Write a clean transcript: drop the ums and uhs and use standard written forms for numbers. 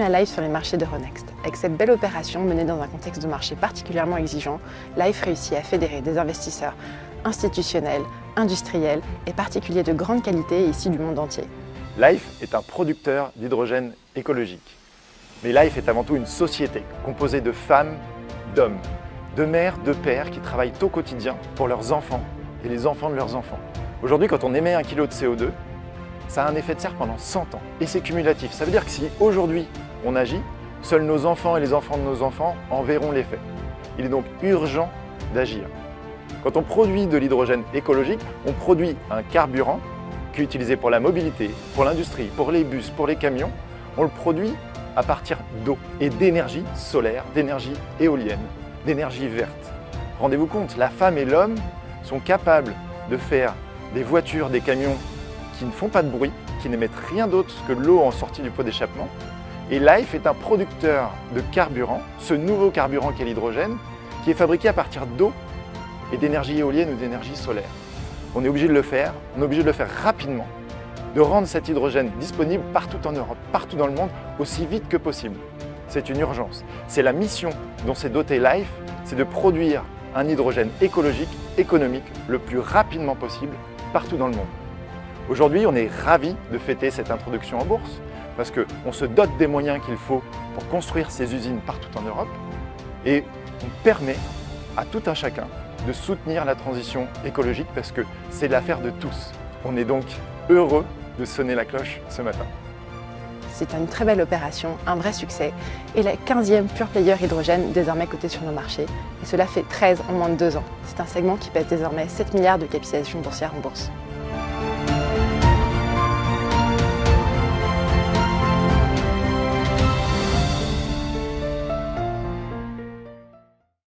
Bienvenue à Life sur les marchés d'Euronext. Avec cette belle opération menée dans un contexte de marché particulièrement exigeant, Life réussit à fédérer des investisseurs institutionnels, industriels et particuliers de grande qualité issus du monde entier. Life est un producteur d'hydrogène écologique. Mais Life est avant tout une société composée de femmes, d'hommes, de mères, de pères qui travaillent au quotidien pour leurs enfants et les enfants de leurs enfants. Aujourd'hui, quand on émet 1 kg de CO2, ça a un effet de serre pendant 100 ans et c'est cumulatif. Ça veut dire que si aujourd'hui on agit, seuls nos enfants et les enfants de nos enfants en verront l'effet. Il est donc urgent d'agir. Quand on produit de l'hydrogène écologique, on produit un carburant qui est utilisé pour la mobilité, pour l'industrie, pour les bus, pour les camions. On le produit à partir d'eau et d'énergie solaire, d'énergie éolienne, d'énergie verte. Rendez-vous compte, la femme et l'homme sont capables de faire des voitures, des camions qui ne font pas de bruit, qui n'émettent rien d'autre que l'eau en sortie du pot d'échappement. Et Life est un producteur de carburant, ce nouveau carburant qu'est l'hydrogène, qui est fabriqué à partir d'eau et d'énergie éolienne ou d'énergie solaire. On est obligé de le faire, on est obligé de le faire rapidement, de rendre cet hydrogène disponible partout en Europe, partout dans le monde, aussi vite que possible. C'est une urgence. C'est la mission dont s'est doté Life, c'est de produire un hydrogène écologique, économique, le plus rapidement possible, partout dans le monde. Aujourd'hui, on est ravis de fêter cette introduction en bourse parce qu'on se dote des moyens qu'il faut pour construire ces usines partout en Europe et on permet à tout un chacun de soutenir la transition écologique parce que c'est l'affaire de tous. On est donc heureux de sonner la cloche ce matin. C'est une très belle opération, un vrai succès et la 15e pure player hydrogène désormais cotée sur nos marchés. Et cela fait 13 en moins de 2 ans. C'est un segment qui pèse désormais 7 milliards de capitalisation boursière en bourse.